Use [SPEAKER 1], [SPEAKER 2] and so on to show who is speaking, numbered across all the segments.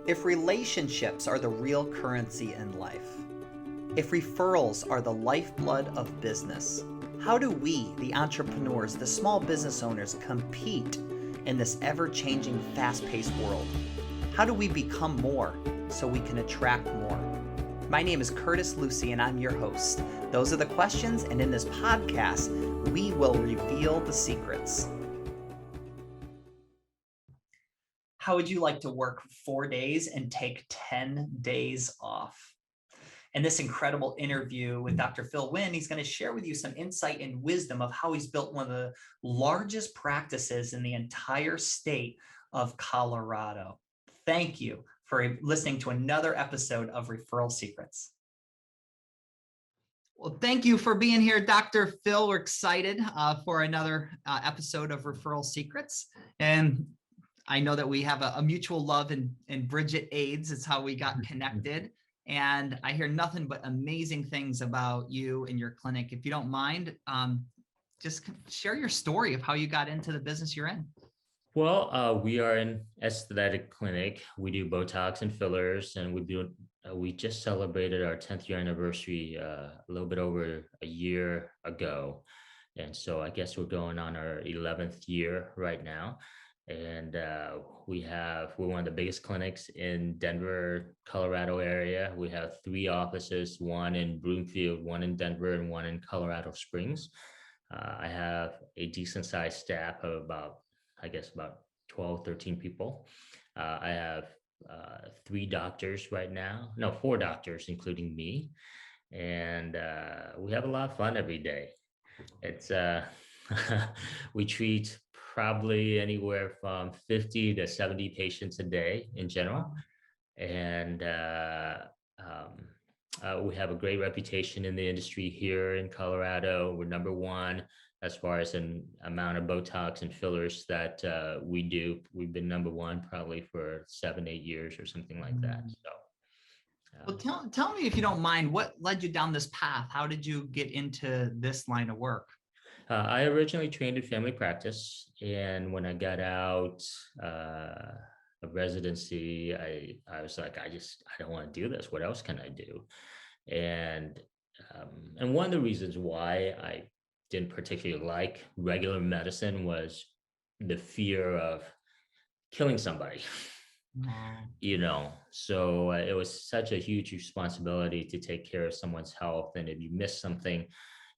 [SPEAKER 1] If relationships are the real currency in life, if referrals are the lifeblood of business, how do we, the entrepreneurs, the small business owners, compete in this ever-changing, fast-paced world? How do we become more so we can attract more? My name is Curtis Lewsey, and I'm your host. Those are the questions, and in this podcast, we will reveal the secrets. How would you like to work 4 days and take 10 days off? In this incredible interview with Dr. Phil Nguyen, he's going to share with you some insight and wisdom of how he's built one of the largest practices in the entire state of Colorado. Thank you for listening to another episode of Referral Secrets. Well, thank you for being here, Dr. Phil. We're excited for another episode of Referral Secrets. And I know that we have a mutual love in Bridget AIDS. It's how we got connected. And I hear nothing but amazing things about you and your clinic. If you don't mind, just share your story of how you got into the business you're in.
[SPEAKER 2] Well, we are an aesthetic clinic. We do Botox and fillers, and we just celebrated our 10th year anniversary a little bit over a year ago. And so I guess we're going on our 11th year right now. And we're one of the biggest clinics in Denver, Colorado area. We have 3 offices, one in Broomfield, one in Denver, and one in Colorado Springs. I have a decent sized staff of about 12, 13 people. I have 3 doctors right now. No, 4 doctors, including me. And we have a lot of fun every day. It's we treat probably anywhere from 50 to 70 patients a day in general. And we have a great reputation in the industry here in Colorado. We're number 1 as far as an amount of Botox and fillers that we do. We've been number 1 probably for 7-8 years or something like that. So.
[SPEAKER 1] Well, tell me, if you don't mind, what led you down this path? How did you get into this line of work?
[SPEAKER 2] I originally trained in family practice, and when I got out of residency, I was like, I don't want to do this. What else can I do? And one of the reasons why I didn't particularly like regular medicine was the fear of killing somebody. So it was such a huge responsibility to take care of someone's health, and if you miss something,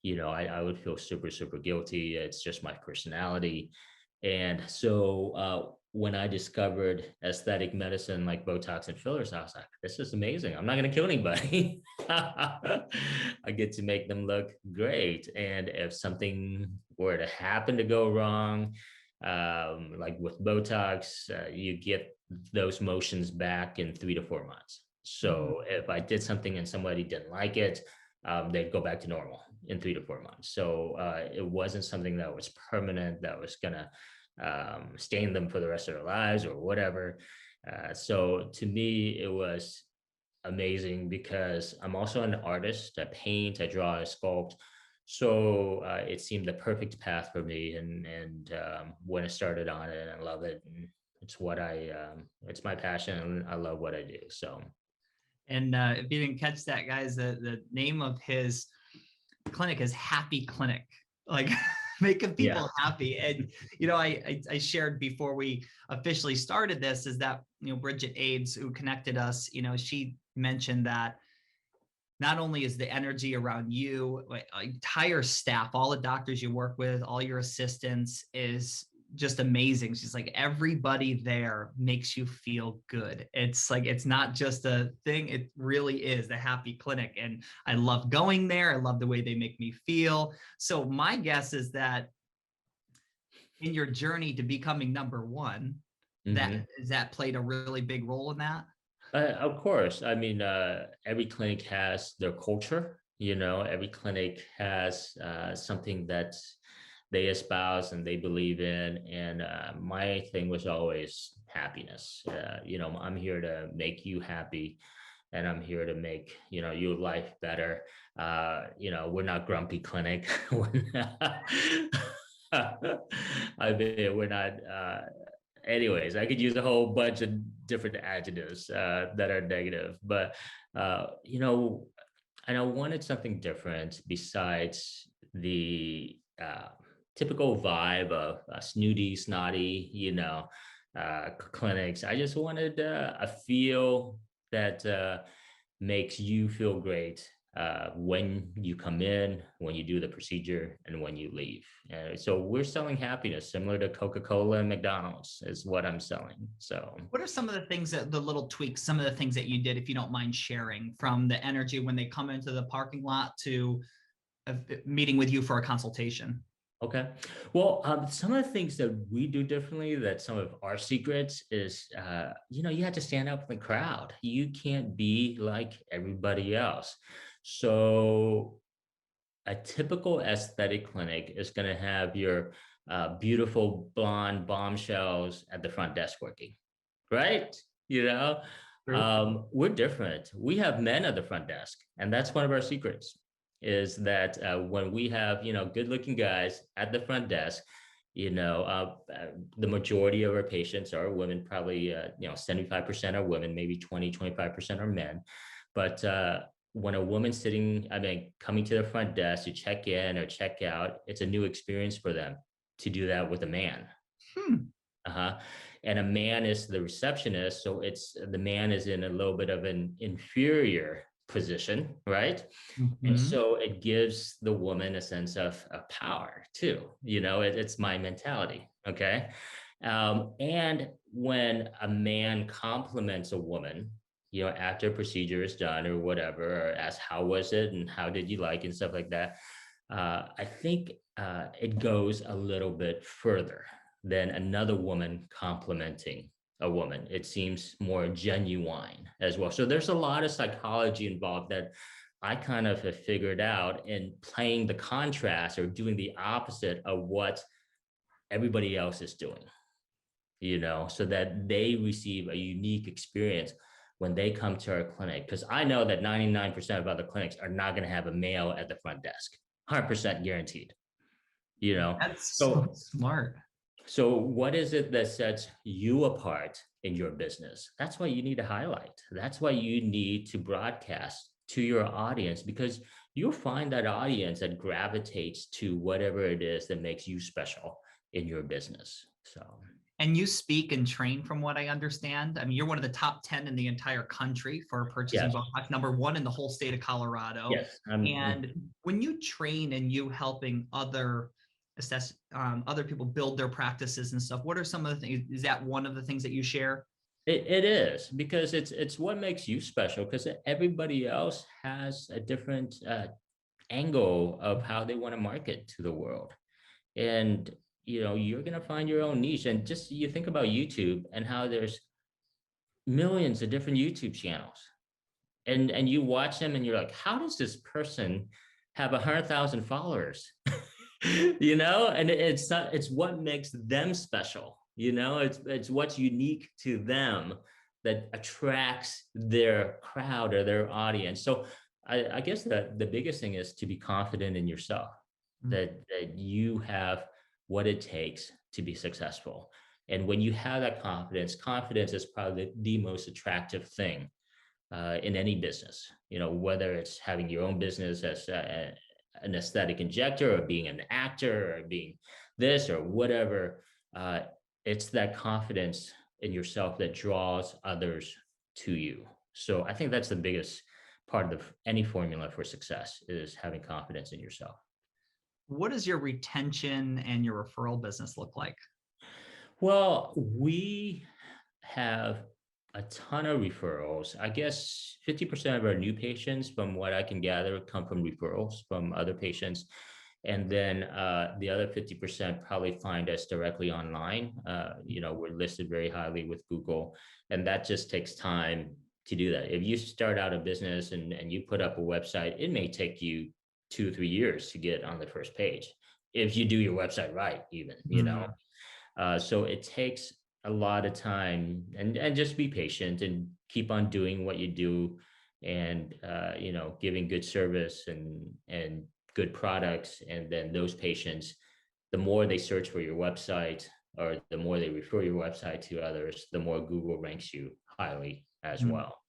[SPEAKER 2] I would feel super, super guilty. It's just my personality. And so when I discovered aesthetic medicine like Botox and fillers, I was like, this is amazing. I'm not going to kill anybody. I get to make them look great. And if something were to happen to go wrong, like with Botox, you get those motions back in 3 to 4 months. So if I did something and somebody didn't like it, they'd go back to normal in 3 to 4 months. So it wasn't something that was permanent, that was gonna stain them for the rest of their lives or whatever. So to me, it was amazing because I'm also an artist. I paint, I draw, I sculpt. So it seemed the perfect path for me. And when I started on it, I love it. And it's it's my passion, and I love what I do. So.
[SPEAKER 1] And if you didn't catch that, guys, the name of his clinic is Happy Clinic, like making people happy. And, I shared before we officially started this is that, Bridget AIDS, who connected us, she mentioned that not only is the energy around you, entire staff, all the doctors you work with, all your assistants is just amazing. She's like, everybody there makes you feel good. It's like, it's not just a thing. It really is the Happy Clinic. And I love going there. I love the way they make me feel. So my guess is that in your journey to becoming number 1, that played a really big role in that.
[SPEAKER 2] Of course. I mean, every clinic has their culture. Every clinic has something that they espouse and they believe in. And my thing was always happiness. I'm here to make you happy, and I'm here to make, your life better. We're not grumpy clinic. I mean, we're not anyways, I could use a whole bunch of different adjectives that are negative, but you know, and I wanted something different besides the typical vibe of snooty, snotty, clinics. I just wanted a feel that makes you feel great when you come in, when you do the procedure, and when you leave. So we're selling happiness, similar to Coca-Cola and McDonald's, is what I'm selling. So,
[SPEAKER 1] what are some of the things that the little tweaks, some of the things that you did, if you don't mind sharing, from the energy when they come into the parking lot to meeting with you for a consultation?
[SPEAKER 2] okay. Well, some of the things that we do differently, that some of our secrets is, you have to stand up in the crowd. You can't be like everybody else. So a typical aesthetic clinic is going to have your beautiful blonde bombshells at the front desk working, right? You know,
[SPEAKER 1] True.
[SPEAKER 2] we're different. We have men at the front desk, and that's one of our secrets. Is that when we have good-looking guys at the front desk, the majority of our patients are women. Probably 75% are women, maybe 20-25% are men, but when a woman's coming to the front desk to check in or check out, it's a new experience for them to do that with a man. Uh-huh. And a man is the receptionist, so the man is in a little bit of an inferior position, right? And so it gives the woman a sense of power too. It's my mentality. Okay. And when a man compliments a woman, after a procedure is done or whatever, or asks, how was it? And how did you like it? And stuff like that. I think it goes a little bit further than another woman complimenting a woman. It seems more genuine as well. So there's a lot of psychology involved that I kind of have figured out in playing the contrast or doing the opposite of what everybody else is doing, so that they receive a unique experience when they come to our clinic. Because I know that 99% of other clinics are not going to have a male at the front desk, 100% guaranteed,
[SPEAKER 1] That's so
[SPEAKER 2] So,
[SPEAKER 1] smart.
[SPEAKER 2] so what is it that sets you apart in your business? That's why you need to highlight. That's why you need to broadcast to your audience, because you'll find that audience that gravitates to whatever it is that makes you special in your business. So,
[SPEAKER 1] And you speak and train, from what I understand. I mean, you're one of the top 10 in the entire country for purchasing
[SPEAKER 2] yes,
[SPEAKER 1] Botox, #1 in the whole state of Colorado.
[SPEAKER 2] yes.
[SPEAKER 1] And when you train and you helping other people build their practices and stuff, what are some of the things? Is that one of the things that you share?
[SPEAKER 2] It is, because it's what makes you special, because everybody else has a different angle of how they want to market to the world. And you're going to find your own niche. And just you think about YouTube and how there's millions of different YouTube channels, and you watch them and you're like, how does this person have 100,000 followers? And it's what makes them special. It's what's unique to them that attracts their crowd or their audience. So I guess that the biggest thing is to be confident in yourself, that you have what it takes to be successful. And when you have that confidence is probably the most attractive thing in any business, whether it's having your own business as an aesthetic injector, or being an actor, or being this or whatever. It's that confidence in yourself that draws others to you. So I think that's the biggest part of any formula for success, is having confidence in yourself.
[SPEAKER 1] What does your retention and your referral business look like?
[SPEAKER 2] Well, we have a ton of referrals. I guess 50% of our new patients, from what I can gather, come from referrals from other patients. And then the other 50% probably find us directly online. We're listed very highly with Google, and that just takes time to do that. If you start out a business and you put up a website, it may take you 2 or 3 years to get on the first page, if you do your website right, even. So it takes a lot of time, and just be patient and keep on doing what you do, and giving good service and good products. And then those patients, the more they search for your website, or the more they refer your website to others, the more Google ranks you highly as well.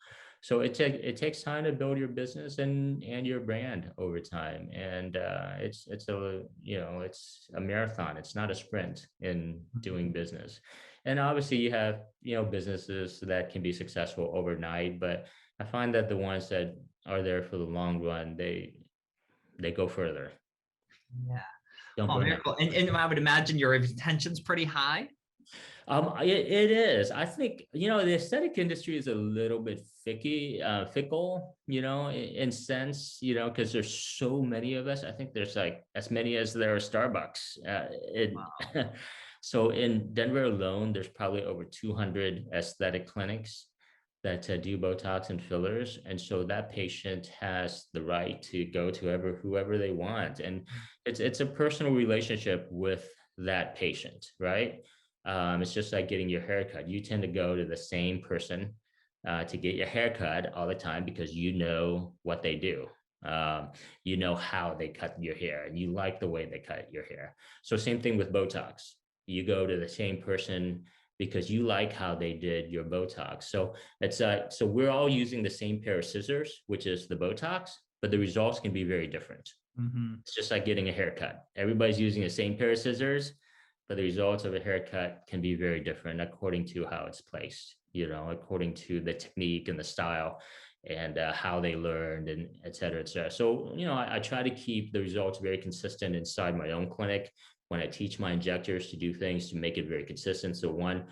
[SPEAKER 2] So it takes time to build your business and your brand over time, and it's a it's a marathon. It's not a sprint in doing business. And obviously, you have businesses that can be successful overnight, but I find that the ones that are there for the long run, they go further.
[SPEAKER 1] Yeah.
[SPEAKER 2] Don't
[SPEAKER 1] Oh,
[SPEAKER 2] burn
[SPEAKER 1] very
[SPEAKER 2] out.
[SPEAKER 1] cool. And I would imagine your retention's pretty high.
[SPEAKER 2] It is. I think, the aesthetic industry is a little bit fickle, in sense, because there's so many of us. I think there's like as many as there are Starbucks.
[SPEAKER 1] Wow.
[SPEAKER 2] So in Denver alone, there's probably over 200 aesthetic clinics that do Botox and fillers. And so that patient has the right to go to whoever they want. And it's a personal relationship with that patient, right? It's just like getting your haircut. You tend to go to the same person to get your haircut all the time because you know what they do. You know how they cut your hair and you like the way they cut your hair. So same thing with Botox. You go to the same person because you like how they did your Botox. So so we're all using the same pair of scissors, which is the Botox, but the results can be very different. It's just like getting a haircut. Everybody's using the same pair of scissors, but the results of a haircut can be very different according to how it's placed, according to the technique and the style and how they learned and et cetera, et cetera. So, I try to keep the results very consistent inside my own clinic when I teach my injectors to do things to make it very consistent. So one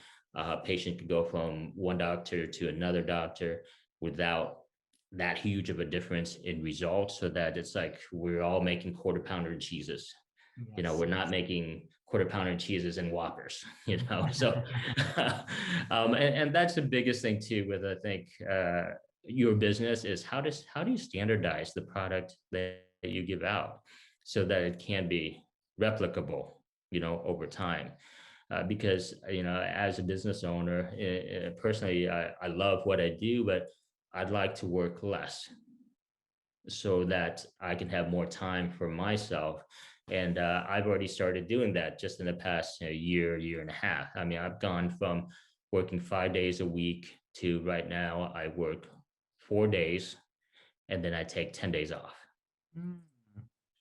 [SPEAKER 2] patient could go from one doctor to another doctor without that huge of a difference in results, so that it's like we're all making quarter pounder cheeses.
[SPEAKER 1] Yes.
[SPEAKER 2] We're not making quarter pounder cheeses and Whoppers, so and that's the biggest thing too with, I think, your business is how do you standardize the product that you give out so that it can be replicable, over time. Because, as a business owner, personally, I love what I do, but I'd like to work less so that I can have more time for myself. And I've already started doing that just in the past year and a half. I mean, I've gone from working 5 days a week to right now I work 4 days and then I take 10 days off.
[SPEAKER 1] Mm.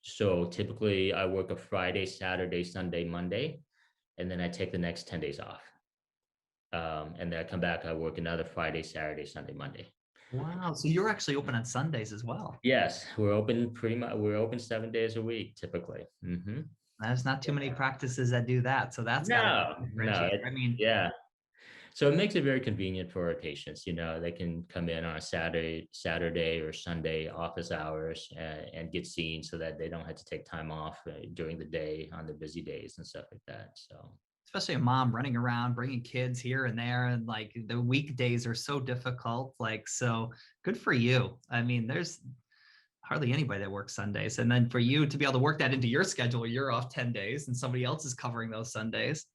[SPEAKER 2] So typically I work a Friday, Saturday, Sunday, Monday, and then I take the next 10 days off. And then I come back, I work another Friday, Saturday, Sunday, Monday.
[SPEAKER 1] Wow. So you're actually open on Sundays as well.
[SPEAKER 2] Yes, we're open pretty much. We're open 7 days a week typically.
[SPEAKER 1] There's not too many practices that do that. So that's got to
[SPEAKER 2] No, no,
[SPEAKER 1] differentiate. I mean,
[SPEAKER 2] yeah. So it makes it very convenient for our patients. They can come in on a Saturday or Sunday office hours and get seen, so that they don't have to take time off during the day on their busy days and stuff like that. So.
[SPEAKER 1] especially a mom running around bringing kids here and there, and like the weekdays are so difficult, like, so good for you. I mean, there's hardly anybody that works Sundays, and then for you to be able to work that into your schedule, you're off 10 days and somebody else is covering those Sundays.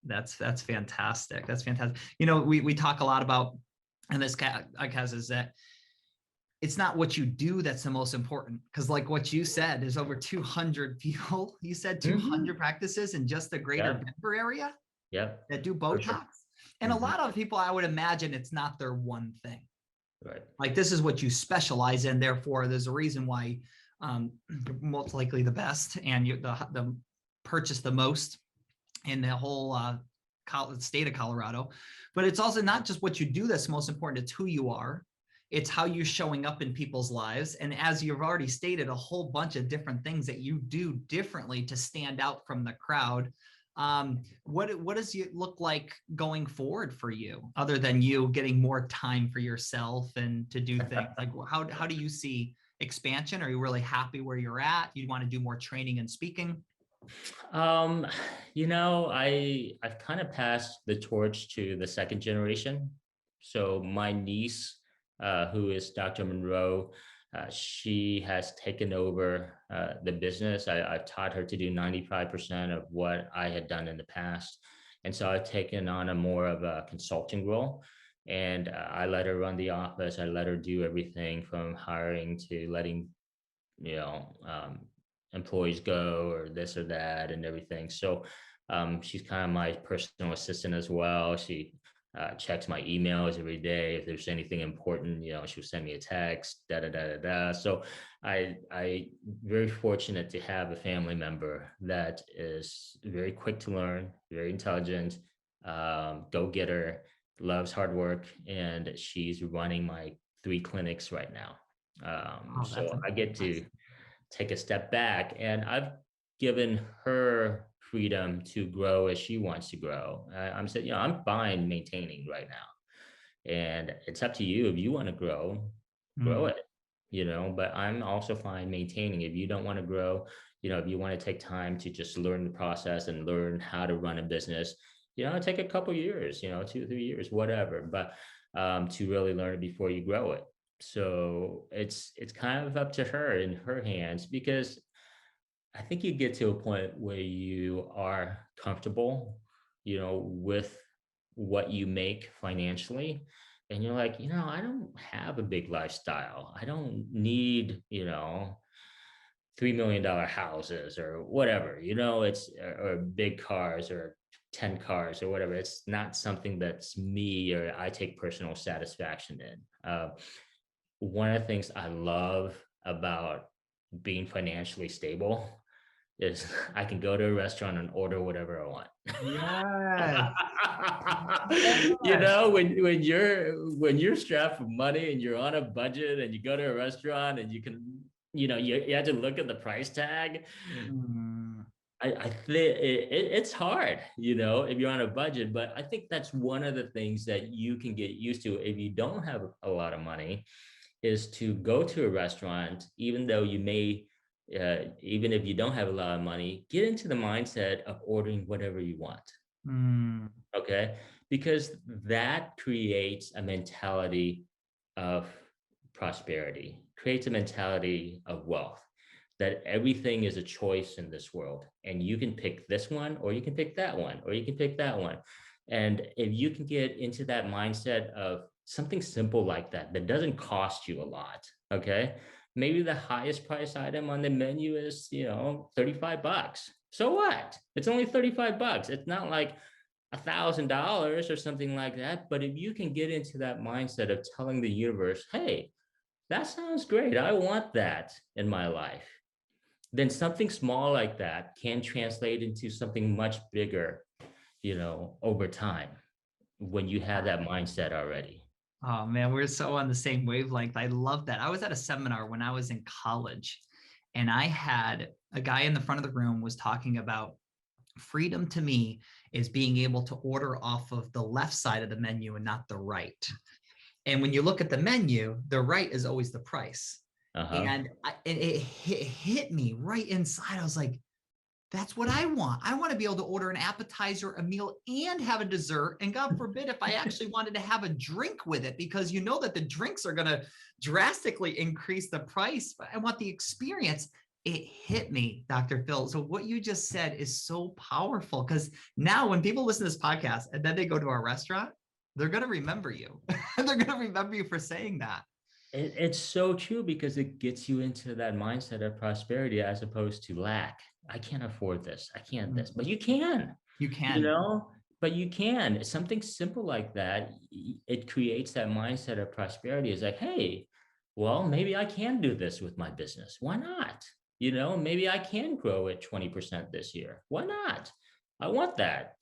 [SPEAKER 1] That's fantastic. That's fantastic. We talk a lot about, and this podcast is that it's not what you do that's the most important, because like what you said, there's over 200 people. You said 200 practices in just the greater Denver area that do Botox. Sure. And a lot of people, I would imagine it's not their one thing.
[SPEAKER 2] Right.
[SPEAKER 1] Like this is what you specialize in. Therefore, there's a reason why most likely the best and the purchase the most in the whole state of Colorado. But it's also not just what you do that's most important. It's who you are. It's how you're showing up in people's lives. And as you've already stated, a whole bunch of different things that you do differently to stand out from the crowd. What does it look like going forward for you, other than you getting more time for yourself and to do things? Like how do you see expansion? Are you really happy where you're at? You want to do more training and speaking?
[SPEAKER 2] I've kind of passed the torch to the second generation. So my niece, who is Dr. Monroe, she has taken over the business. I've taught her to do 95% of what I had done in the past. And so I've taken on a more of a consulting role. And I let her run the office. I let her do everything from hiring to letting, employees go or this or that and everything. So She's kind of my personal assistant as well. She checks my emails every day. If there's anything important, she'll send me a text, da da da da da. So I very fortunate to have a family member that is very quick to learn, very intelligent, go-getter, loves hard work, and she's running my 3 clinics right now.
[SPEAKER 1] Oh,
[SPEAKER 2] So I get to take a step back, and I've given her freedom to grow as she wants to grow. I'm saying, I'm fine maintaining right now, and it's up to you. If you want to grow it, but I'm also fine maintaining. If you don't want to grow, if you want to take time to just learn the process and learn how to run a business, take a couple years, 2, 3 years, whatever, but to really learn it before you grow it. So it's kind of up to her, in her hands, because I think you get to a point where you are comfortable, with what you make financially. And you're like, I don't have a big lifestyle. I don't need, $3 million houses or whatever, or big cars or 10 cars or whatever. It's not something that's me or I take personal satisfaction in. One of the things I love about being financially stable is I can go to a restaurant and order whatever I want.
[SPEAKER 1] Yes.
[SPEAKER 2] When you're strapped for money and you're on a budget and you go to a restaurant and you can, you have to look at the price tag.
[SPEAKER 1] Mm.
[SPEAKER 2] I think it's hard, if you're on a budget, but I think that's one of the things that you can get used to if you don't have a lot of money, is to go to a restaurant, even though you may, even if you don't have a lot of money, get into the mindset of ordering whatever you want. Okay. Because that creates a mentality of prosperity, creates a mentality of wealth, that everything is a choice in this world. And you can pick this one, or you can pick that one, or you can pick that one. And if you can get into that mindset of something simple like that, that doesn't cost you a lot. Okay. Maybe the highest price item on the menu is, $35. So what? It's only $35. It's not like $1,000 or something like that. But if you can get into that mindset of telling the universe, hey, that sounds great, I want that in my life, then something small like that can translate into something much bigger, over time, when you have that mindset already.
[SPEAKER 1] Oh man, we're so on the same wavelength. I love that. I was at a seminar when I was in college, and I had a guy in the front of the room was talking about freedom. To me, is being able to order off of the left side of the menu and not the right. And when you look at the menu, the right is always the price. And it hit me right inside. I was like, that's what I want. I want to be able to order an appetizer, a meal, and have a dessert. And God forbid if I actually wanted to have a drink with it, because you know that the drinks are going to drastically increase the price. But I want the experience. It hit me, Dr. Phil. So what you just said is so powerful, because now when people listen to this podcast and then they go to our restaurant, they're going to remember you. They're going to remember you for saying that.
[SPEAKER 2] It's so true, because it gets you into that mindset of prosperity as opposed to lack. I can't afford this. I can't this, but you can.
[SPEAKER 1] You can.
[SPEAKER 2] But you can. Something simple like that, it creates that mindset of prosperity. It's like, hey, well, maybe I can do this with my business. Why not? Maybe I can grow at 20% this year. Why not? I want that.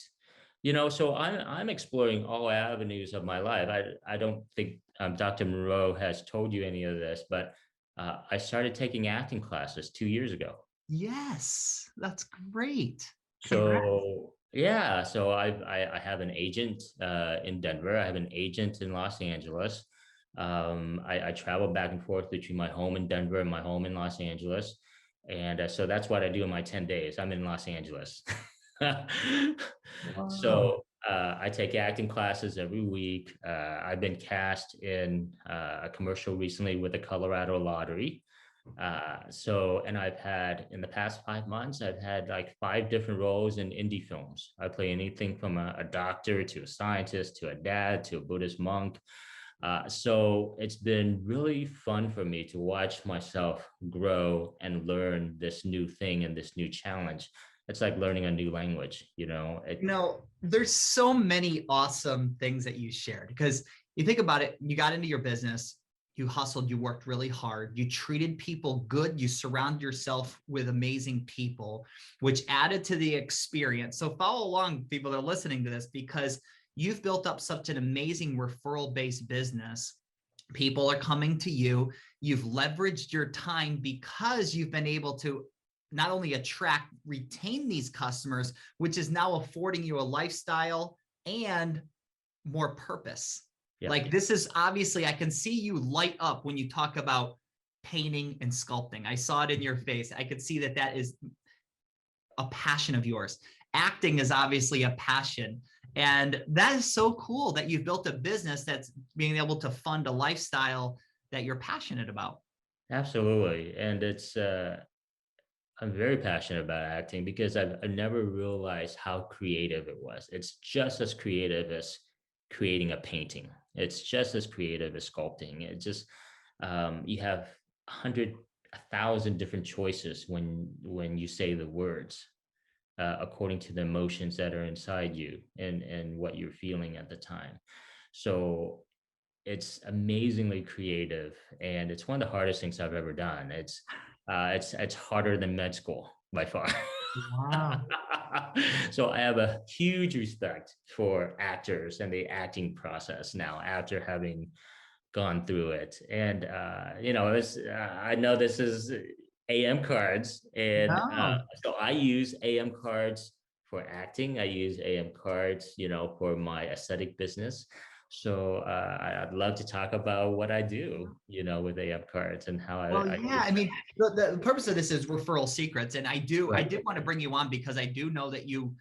[SPEAKER 2] So I'm exploring all avenues of my life. I don't think Dr. Monroe has told you any of this, but I started taking acting classes 2 years ago.
[SPEAKER 1] Yes, that's great. Congrats.
[SPEAKER 2] So yeah, so I have an agent in Denver. I have an agent in Los Angeles. I travel back and forth between my home in Denver and my home in Los Angeles. And so that's what I do in my 10 days. I'm in Los Angeles.
[SPEAKER 1] Wow.
[SPEAKER 2] So I take acting classes every week. I've been cast in a commercial recently with the Colorado Lottery. And I've had, in the past 5 months, I've had like 5 different roles in indie films. I play anything from a doctor to a scientist to a dad to a Buddhist monk. So it's been really fun for me to watch myself grow and learn this new thing and this new challenge. it's like learning a new language, you know.
[SPEAKER 1] There's so many awesome things that you shared, because you think about it, you got into your business, you hustled, you worked really hard, you treated people good, you surround yourself with amazing people, which added to the experience. So follow along, people that are listening to this, because you've built up such an amazing referral-based business. People are coming to you. You've leveraged your time because you've been able to not only attract, retain these customers, which is now affording you a lifestyle and more purpose.
[SPEAKER 2] Yeah.
[SPEAKER 1] Like, this is obviously, I can see you light up when you talk about painting and sculpting. I saw it in your face. I could see that that is a passion of yours. Acting is obviously a passion. And that is so cool that you've built a business that's being able to fund a lifestyle that you're passionate about.
[SPEAKER 2] Absolutely. And I'm very passionate about acting because I've never realized how creative it was. It's just as creative as creating a painting. It's just as creative as sculpting. It just, you have 1,000 different choices when you say the words, according to the emotions that are inside you and what you're feeling at the time. So it's amazingly creative, and it's one of the hardest things I've ever done. It's harder than med school by far.
[SPEAKER 1] Wow.
[SPEAKER 2] So I have a huge respect for actors and the acting process now after having gone through it. And I know this is AM cards, and
[SPEAKER 1] No.
[SPEAKER 2] so I use AM cards for acting. I use AM cards, for my aesthetic business. So I'd love to talk about what I do, with AM cards and how
[SPEAKER 1] Well,
[SPEAKER 2] I
[SPEAKER 1] yeah,
[SPEAKER 2] use
[SPEAKER 1] I mean, the purpose of this is Referral Secrets. And I
[SPEAKER 2] right.
[SPEAKER 1] did want to bring you on because I do know that you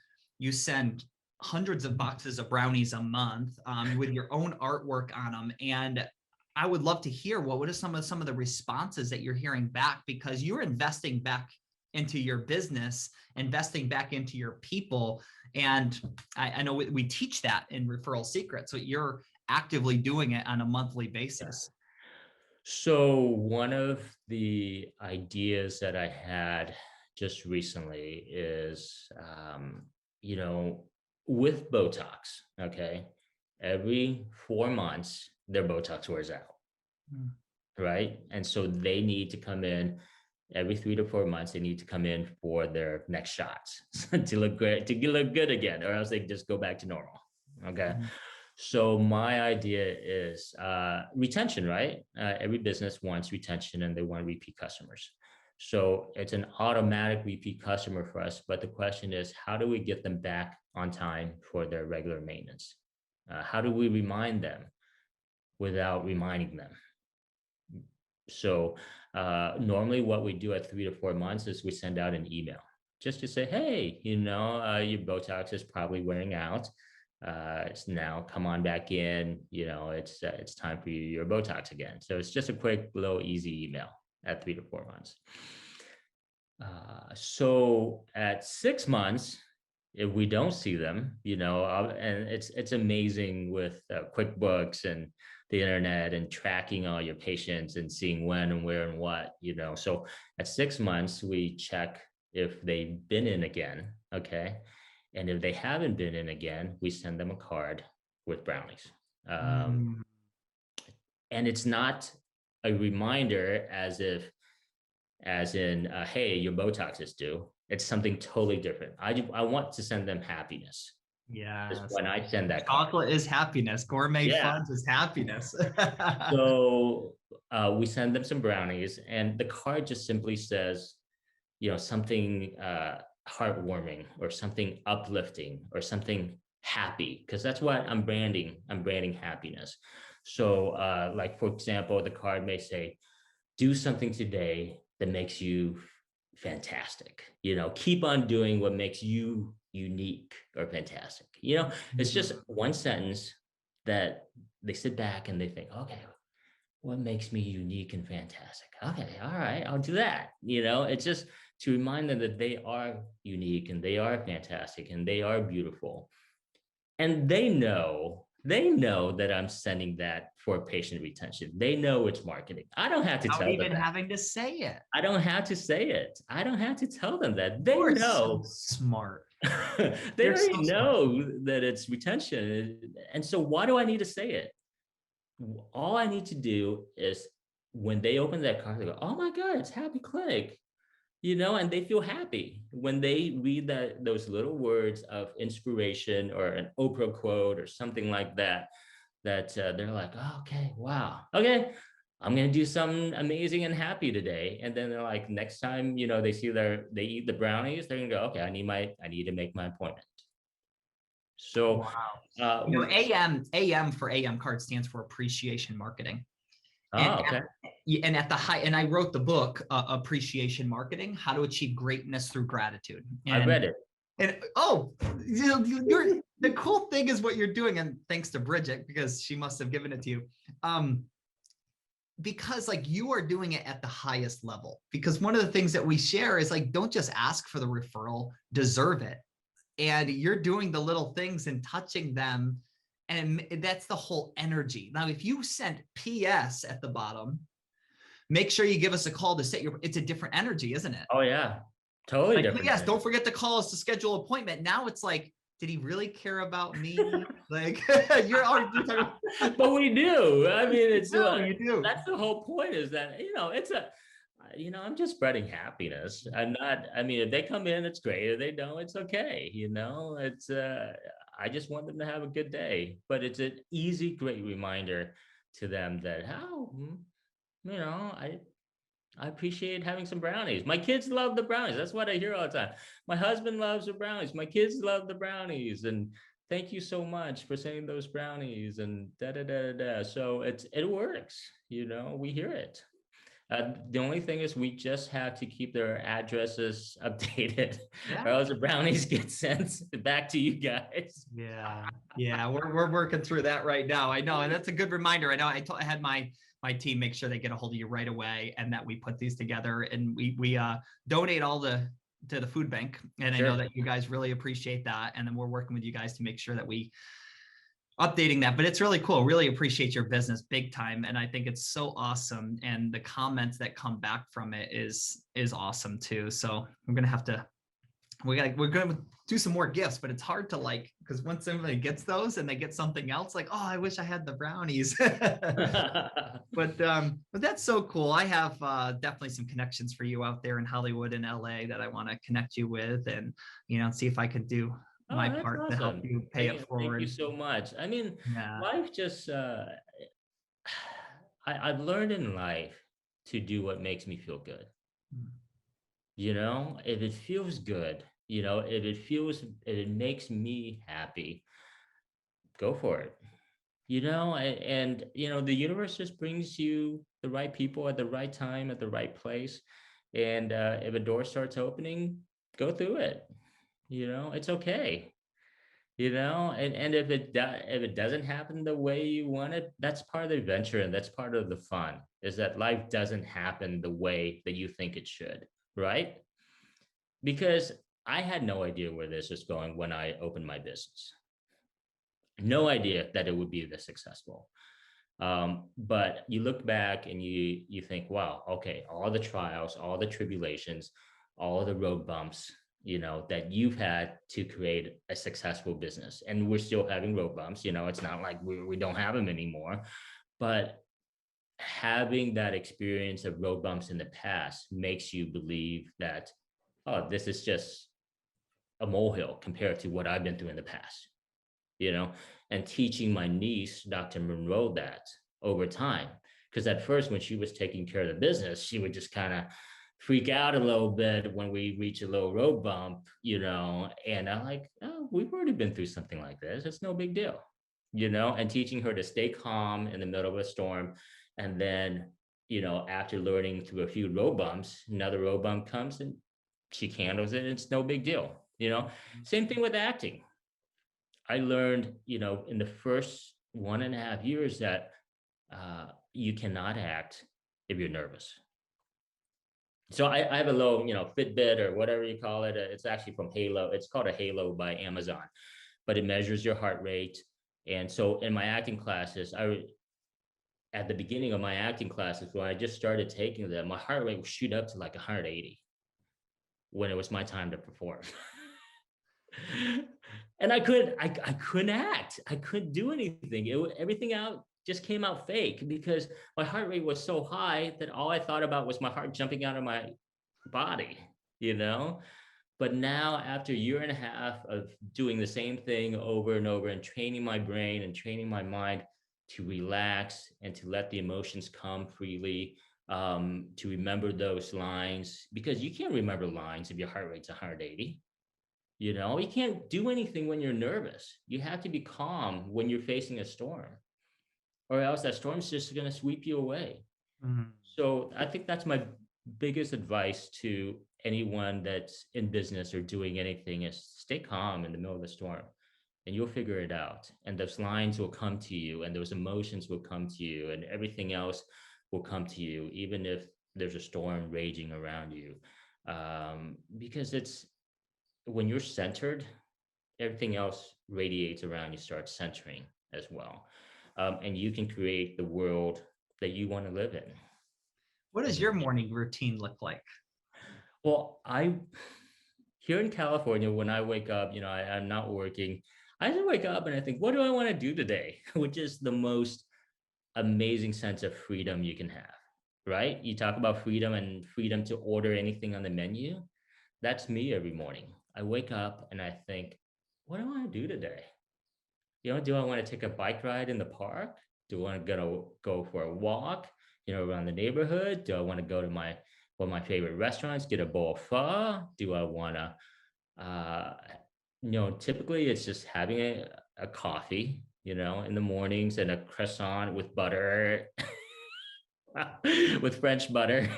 [SPEAKER 1] send hundreds of boxes of brownies a month, with your own artwork on them. And I would love to hear what are some of the responses that you're hearing back, because you're investing back into your business, investing back into your people. And I know we teach that in Referral Secrets. So you're actively doing it on a monthly basis.
[SPEAKER 2] So one of the ideas that I had just recently is, with Botox, okay, every 4 months, their Botox wears out,
[SPEAKER 1] Mm.
[SPEAKER 2] right? And so they need to come in every 3 to 4 months. They need to come in for their next shots to look great, to look good again, or else they just go back to normal. Okay.
[SPEAKER 1] Mhm.
[SPEAKER 2] So my idea is retention, right? Every business wants retention and they want repeat customers. So it's an automatic repeat customer for us. But the question is, how do we get them back on time for their regular maintenance? How do we remind them without reminding them? So normally what we do at 3 to 4 months is we send out an email just to say, hey, your Botox is probably wearing out. It's now come on back in, it's time for your Botox again. So it's just a quick, little, easy email at 3 to 4 months. So at 6 months, if we don't see them, and it's amazing with QuickBooks and the internet and tracking all your patients and seeing when and where and what, So at 6 months, we check if they've been in again, okay? And if they haven't been in again, we send them a card with brownies.
[SPEAKER 1] Mm.
[SPEAKER 2] And it's not a reminder as in, hey, your Botox is due. It's something totally different. I want to send them happiness. Just
[SPEAKER 1] Yes.
[SPEAKER 2] when I send that card.
[SPEAKER 1] Chocolate is happiness. Gourmet
[SPEAKER 2] Yeah.
[SPEAKER 1] fudge is happiness.
[SPEAKER 2] So we send them some brownies, and the card just simply says, something heartwarming or something uplifting or something happy, because that's what I'm branding. I'm branding happiness. So like, for example, the card may say, do something today that makes you fantastic. Keep on doing what makes you unique or fantastic. It's just one sentence that they sit back and they think, okay, what makes me unique and fantastic? Okay, all right, I'll do that. It's just to remind them that they are unique and they are fantastic and they are beautiful. And they know They know that I'm sending that for patient retention. They know it's marketing. I don't have to
[SPEAKER 1] Without
[SPEAKER 2] tell them
[SPEAKER 1] even
[SPEAKER 2] that.
[SPEAKER 1] having to say it.
[SPEAKER 2] I don't have to say it. I don't have to tell them that.
[SPEAKER 1] You
[SPEAKER 2] They
[SPEAKER 1] are so
[SPEAKER 2] know.
[SPEAKER 1] smart.
[SPEAKER 2] They
[SPEAKER 1] You're so
[SPEAKER 2] already
[SPEAKER 1] smart.
[SPEAKER 2] know that it's retention. And so why do I need to say it? All I need to do is when they open that card, they go, oh my God, it's Happy Clinic. And they feel happy when they read those little words of inspiration or an Oprah quote or something like that, they're like, oh, okay, wow, okay, I'm gonna do something amazing and happy today. And then they're like, next time, they eat the brownies, they're gonna go, okay, I need to make my appointment. So,
[SPEAKER 1] Wow.
[SPEAKER 2] uh,
[SPEAKER 1] AM for AM card stands for appreciation marketing. And
[SPEAKER 2] oh, okay,
[SPEAKER 1] at the high, and I wrote the book, Appreciation Marketing: How to Achieve Greatness Through Gratitude.
[SPEAKER 2] I read it.
[SPEAKER 1] And oh, you're the cool thing is what you're doing, and thanks to Bridget, because she must have given it to you. Because like you are doing it at the highest level. Because one of the things that we share is like, don't just ask for the referral, deserve it. And you're doing the little things and touching them. And that's the whole energy. Now, if you sent PS at the bottom, make sure you give us a call to set it's a different energy, isn't it?
[SPEAKER 2] Oh yeah, totally
[SPEAKER 1] like,
[SPEAKER 2] different.
[SPEAKER 1] Yes, don't forget to call us to schedule an appointment. Now it's like, did he really care about me? Like you're already talking.
[SPEAKER 2] But we do. I mean, it's
[SPEAKER 1] You do.
[SPEAKER 2] that's the whole point is that, it's I'm just spreading happiness. I mean, if they come in, it's great. If they don't, it's okay. It's, I just want them to have a good day, but it's an easy, great reminder to them that I appreciate having some brownies. My kids love the brownies. That's what I hear all the time. My husband loves the brownies. My kids love the brownies. And thank you so much for sending those brownies and da da da da. So it works. We hear it. The only thing is we just have to keep their addresses updated, or else the brownies get sent back to you guys.
[SPEAKER 1] Yeah, we're working through that right now. I know, and that's a good reminder. I know I had my team make sure they get a hold of you right away, and that we put these together, and we donate all to the food bank. And I know that you guys really appreciate that, and then we're working with you guys to make sure that we updating that. But it's really cool. Really appreciate your business big time, and I think it's so awesome. And the comments that come back from it is awesome too. So we're gonna do some more gifts, but it's hard to like, because once somebody gets those and they get something else, like, oh, I wish I had the brownies. But that's so cool. I have definitely some connections for you out there in Hollywood and LA that I want to connect you with, and see if I could do my part
[SPEAKER 2] awesome.
[SPEAKER 1] to help you pay it forward.
[SPEAKER 2] Thank you so much. I mean,
[SPEAKER 1] Yeah.
[SPEAKER 2] life just I've learned in life to do what makes me feel good. If it feels good, if it makes me happy, go for it. The universe just brings you the right people at the right time, at the right place. And if a door starts opening, go through it. It's okay. And if it doesn't happen the way you want it, that's part of the adventure, and that's part of the fun, is that life doesn't happen the way that you think it should, right? Because I had no idea where this was going when I opened my business. No idea that it would be this successful. But you look back and you think, wow, okay, all the trials, all the tribulations, all the road bumps, that you've had to create a successful business. And we're still having road bumps. It's not like we don't have them anymore. But having that experience of road bumps in the past makes you believe that, oh, this is just a molehill compared to what I've been through in the past, and teaching my niece, Dr. Monroe, that over time. Because at first, when she was taking care of the business, she would just kind of freak out a little bit when we reach a little road bump, and I'm like, oh, we've already been through something like this. It's no big deal, and teaching her to stay calm in the middle of a storm. And then, after learning through a few road bumps, another road bump comes and she handles it. It's no big deal, Same thing with acting. I learned, in the first 1.5 years that you cannot act if you're nervous. So I have a little, Fitbit or whatever you call it. It's actually from Halo. It's called a Halo by Amazon, but it measures your heart rate And so in my acting classes, at the beginning of my acting classes, when I just started taking them, my heart rate would shoot up to like 180 when it was my time to perform. And I couldn't act. I couldn't do anything. Everything out just came out fake because my heart rate was so high that all I thought about was my heart jumping out of my body, you know? But now, after a year and a half of doing the same thing over and over and training my brain and training my mind to relax and to let the emotions come freely, to remember those lines, because you can't remember lines if your heart rate's 180. You know, you can't do anything when you're nervous. You have to be calm when you're facing a storm, or else that storm's just going to sweep you away.
[SPEAKER 1] Mm.
[SPEAKER 2] So I think that's my biggest advice to anyone that's in business or doing anything is stay calm in the middle of the storm and you'll figure it out. And those lines will come to you and those emotions will come to you and everything else will come to you, even if there's a storm raging around you. Because it's when you're centered, everything else radiates around you, starts centering as well. And you can create the world that you want to live in.
[SPEAKER 1] What does your morning routine look like?
[SPEAKER 2] Well, here in California, when I wake up, I'm not working. I just wake up and I think, what do I want to do today? Which is the most amazing sense of freedom you can have, right? You talk about freedom and freedom to order anything on the menu. That's me every morning. I wake up and I think, what do I want to do today? Do I want to take a bike ride in the park? Do I want to go for a walk, around the neighborhood? Do I want to go to one of my favorite restaurants, get a bowl of pho? Do I want to, typically it's just having a coffee, in the mornings and a croissant with butter, with French butter.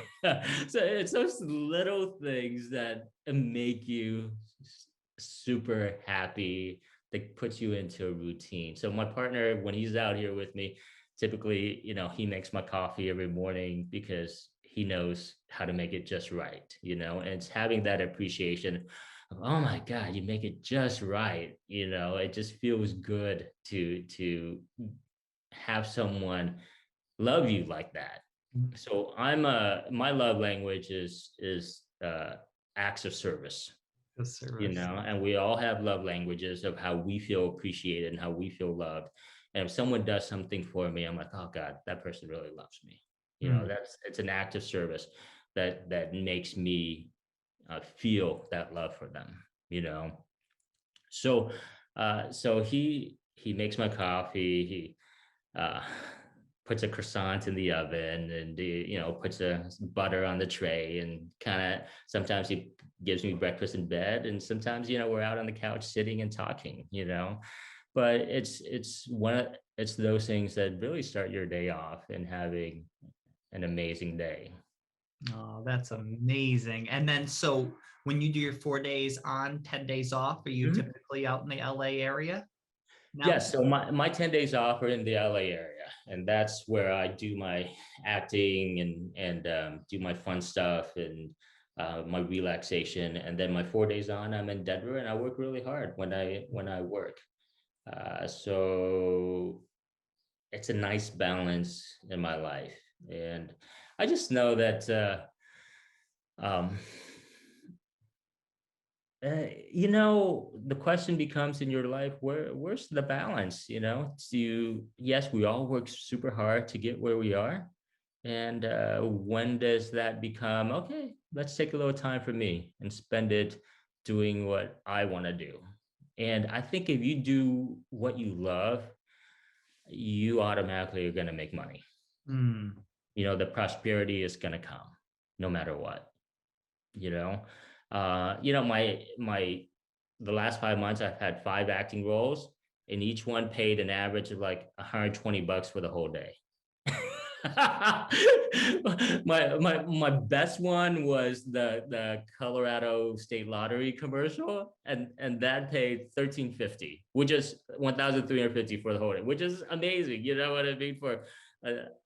[SPEAKER 2] So it's those little things that make you super happy, that puts you into a routine. So my partner, when he's out here with me, typically, he makes my coffee every morning because he knows how to make it just right, and it's having that appreciation of, oh my God, you make it just right. It just feels good to have someone love you like that. So my love language is acts of service. And we all have love languages of how we feel appreciated and how we feel loved. And if someone does something for me, I'm like, oh God, that person really loves me. It's an act of service that makes me feel that love for them. So he makes my coffee. He puts a croissant in the oven and puts a butter on the tray and kind of sometimes he gives me breakfast in bed and sometimes we're out on the couch sitting and talking. But it's those things that really start your day off and having an amazing day.
[SPEAKER 1] Oh, that's amazing. And then so when you do your 4 days on, 10 days off, are you typically out in the LA area now?
[SPEAKER 2] Yes, so my 10 days off are in the LA area, and that's where I do my acting and do my fun stuff and my relaxation. And then my 4 days on, I'm in Denver, and I work really hard when I work. So it's a nice balance in my life, and I just know that the question becomes in your life, where's the balance? Yes, we all work super hard to get where we are. And when does that become, okay, let's take a little time for me and spend it doing what I want to do. And I think if you do what you love, you automatically are going to make money. The prosperity is going to come no matter what. The last 5 months I've had 5 acting roles and each one paid an average of like $120 for the whole day. my best one was the Colorado State Lottery commercial, and that paid $1,350, which is $1,350 for the whole day, which is amazing. You know what I mean?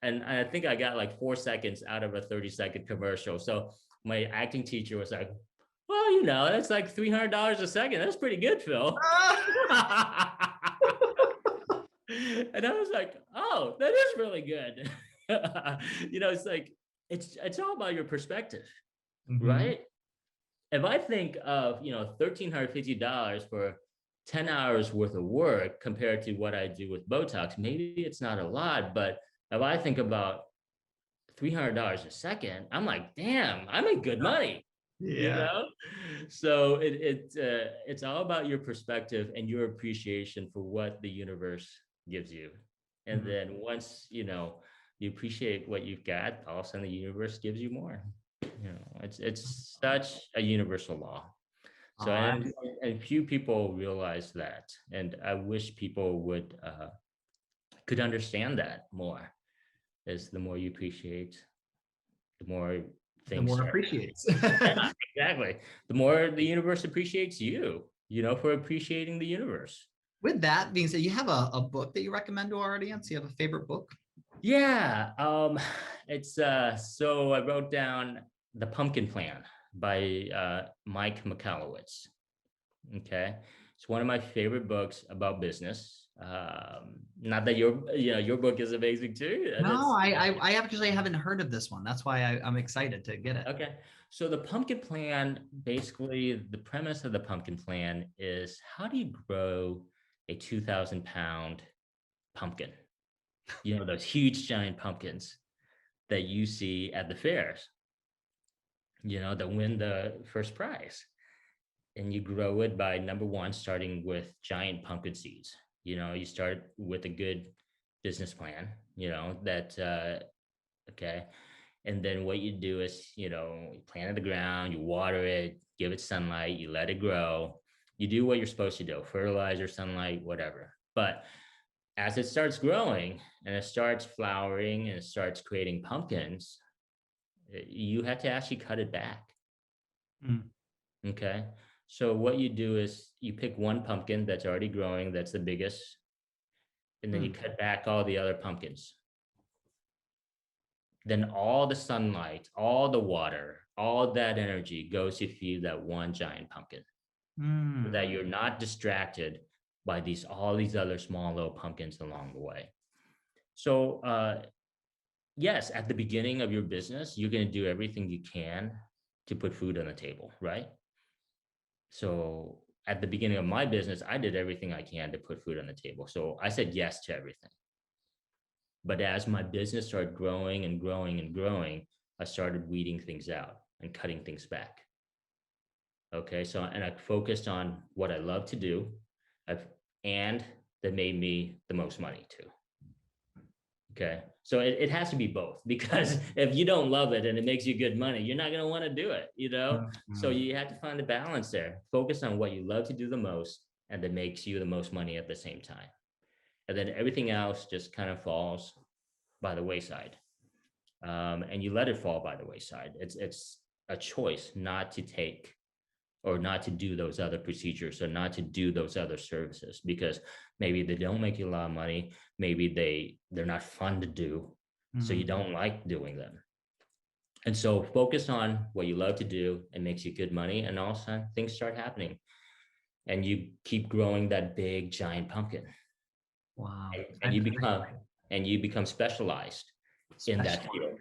[SPEAKER 2] And I think I got like 4 seconds out of a 30-second commercial. So my acting teacher was like, well, that's like $300 a second. That's pretty good, Phil. And I was like, oh, that is really good. It's like, it's all about your perspective,
[SPEAKER 1] Mhm.
[SPEAKER 2] right? If I think of, $1,350 for 10 hours worth of work compared to what I do with Botox, maybe it's not a lot, but if I think about $300 a second, I'm like, damn, I make good money, you
[SPEAKER 1] Yeah.
[SPEAKER 2] know? So it's all about your perspective and your appreciation for what the universe gives you. And
[SPEAKER 1] Mhm.
[SPEAKER 2] then once, you appreciate what you've got, all of a sudden the universe gives you more. It's such a universal law. So
[SPEAKER 1] Uh,
[SPEAKER 2] and few people realize that, and I wish people would could understand that more. Is the more you appreciate, the more
[SPEAKER 1] the
[SPEAKER 2] things
[SPEAKER 1] more
[SPEAKER 2] start.
[SPEAKER 1] appreciates.
[SPEAKER 2] Yeah, exactly. The more the universe appreciates you, for appreciating the universe.
[SPEAKER 1] With that being said, you have a book that you recommend to our audience? You have a favorite book?
[SPEAKER 2] Yeah. It's so I wrote down The Pumpkin Plan by Mike Michalowicz. Okay. It's one of my favorite books about business. Not that your book is amazing too. And
[SPEAKER 1] No,
[SPEAKER 2] it's
[SPEAKER 1] I actually haven't heard of this one. That's why I'm excited to get it.
[SPEAKER 2] okay. So the pumpkin plan, basically the premise of the pumpkin plan is how do you grow a 2,000 pound pumpkin? Those huge giant pumpkins that you see at the fairs, that win the first prize. And you grow it by number one, starting with giant pumpkin seeds. You start with a good business plan, that, okay. And then what you do is, you plant it in the ground, you water it, give it sunlight, you let it grow. You do what you're supposed to do, fertilizer, sunlight, whatever. But as it starts growing and it starts flowering and it starts creating pumpkins, you have to actually cut it back.
[SPEAKER 1] Mm.
[SPEAKER 2] Okay. So what you do is you pick one pumpkin that's already growing, that's the biggest, and then you
[SPEAKER 1] Mm.
[SPEAKER 2] cut back all the other pumpkins. Then all the sunlight, all the water, all that energy goes to feed that one giant pumpkin so
[SPEAKER 1] Mm.
[SPEAKER 2] that you're not distracted by all these other small little pumpkins along the way. So yes, at the beginning of your business, you're going to do everything you can to put food on the table, right? So at the beginning of my business, I did everything I can to put food on the table. So I said yes to everything. But as my business started growing and growing and growing, I started weeding things out and cutting things back. Okay. So, and I focused on what I love to do and that made me the most money too. Okay. So it has to be both because if you don't love it and it makes you good money, you're not going to want to do it. So
[SPEAKER 1] Mhm.
[SPEAKER 2] you have to find the balance there. Focus on what you love to do the most and that makes you the most money at the same time. And then everything else just kind of falls by the wayside. And you let it fall by the wayside. It's a choice not to take or not to do those other procedures or not to do those other services because maybe they don't make you a lot of money. Maybe they're not fun to do. So you
[SPEAKER 1] Mhm.
[SPEAKER 2] don't like doing them. And so focus on what you love to do and makes you good money. And all of a sudden things start happening and you keep growing that big giant pumpkin
[SPEAKER 1] Wow.
[SPEAKER 2] and you become specialized in that
[SPEAKER 1] Especially
[SPEAKER 2] field.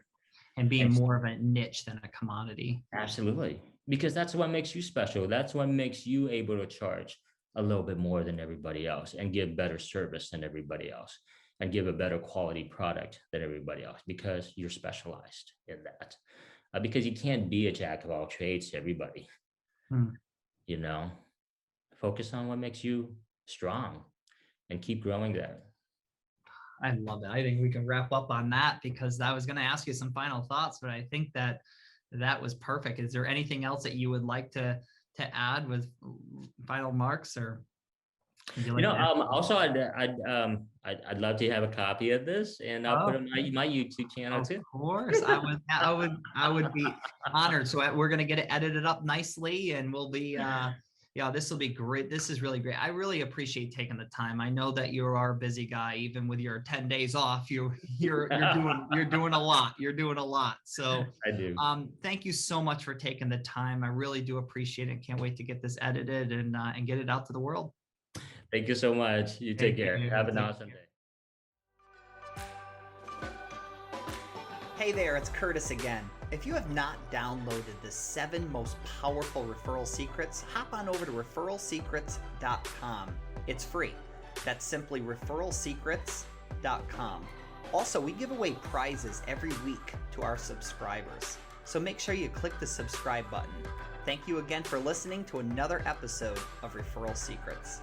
[SPEAKER 1] and being
[SPEAKER 2] And
[SPEAKER 1] more of a niche than a commodity.
[SPEAKER 2] absolutely. Because that's what makes you special. That's what makes you able to charge a little bit more than everybody else and give better service than everybody else and give a better quality product than everybody else because you're specialized in that. Because you can't be a jack of all trades to everybody,
[SPEAKER 1] Hmm.
[SPEAKER 2] you know. Focus on what makes you strong and keep growing that.
[SPEAKER 1] I love it. I think we can wrap up on that because I was going to ask you some final thoughts, but I think that that was perfect. Is there anything else that you would like to add with final marks, or would you like to?
[SPEAKER 2] Also, I'd love to have a copy of this, and I'll put
[SPEAKER 1] Oh,
[SPEAKER 2] it on my YouTube channel
[SPEAKER 1] of
[SPEAKER 2] too.
[SPEAKER 1] course, I would be honored. So we're gonna get it edited up nicely, and we'll be, yeah, this will be great. This is really great. I really appreciate taking the time. I know that you are a busy guy, even with your 10 days off. You're doing a lot. You're doing a lot. So,
[SPEAKER 2] I do.
[SPEAKER 1] thank you so much for taking the time. I really do appreciate it. Can't wait to get this edited and get it out to the world.
[SPEAKER 2] Thank you so much. You take
[SPEAKER 1] Thank
[SPEAKER 2] care.
[SPEAKER 1] you.
[SPEAKER 2] Have an awesome day.
[SPEAKER 1] Hey there, it's Curtis again. If you have not downloaded the 7 most powerful referral secrets, hop on over to referralsecrets.com. It's free. That's simply referralsecrets.com. Also, we give away prizes every week to our subscribers. So make sure you click the subscribe button. Thank you again for listening to another episode of Referral Secrets.